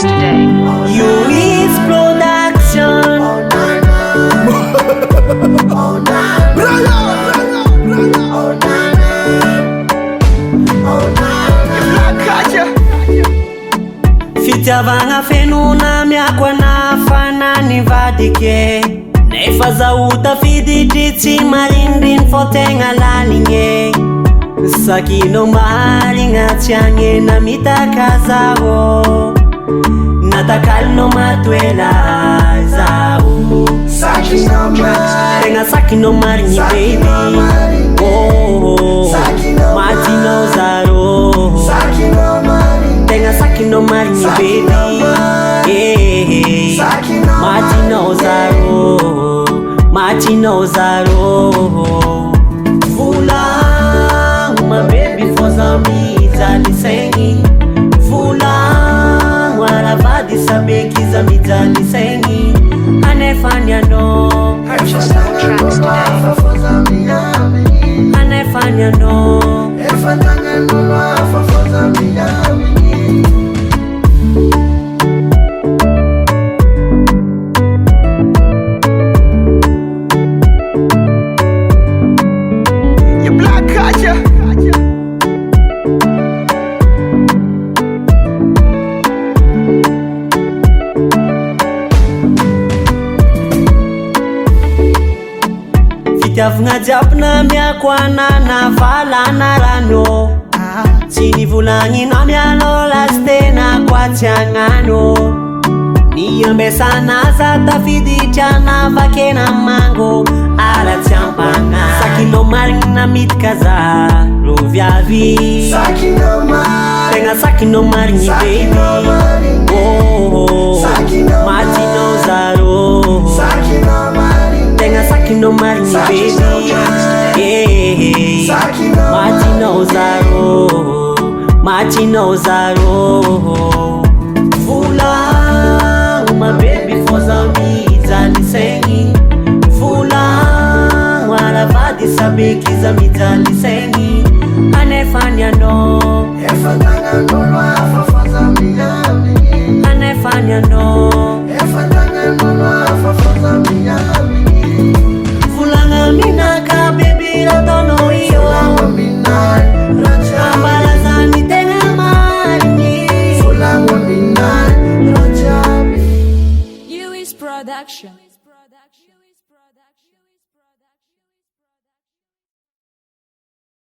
tracks today. You is production. Fitiavagna feno na miakwa na fanany vadike nefa zaho tafiditry tsy marindriny fô tegna laligny sakinao mahaligna tsy agny na mitaka zaho natakalinao matoela zaho tegna sakinao marigny baby matinao zaro tegna sakinao marigny baby matinao zaro volagno ma baby fô zaho mijaly saigny volagno aravady sabeky iza mijaly saigny anefany anao Purchase all tracks today. anefany anao Fitiavagna jiaby na miakwana na valana rano tsy nivolagninao mianao lasy tena koatsy agnano niambesana za tafiditrana vakena mango aratsy ampagna sakinao marigna mitika za ro viavy tegna sakinao marigny baby matinao zaro tegna sakinao marigny baby matinao zaro volagno ma baby fô zaho mijaly saigny volagno aravady sabeky iza mijaly saigny anefany anao anefany anao volagna mina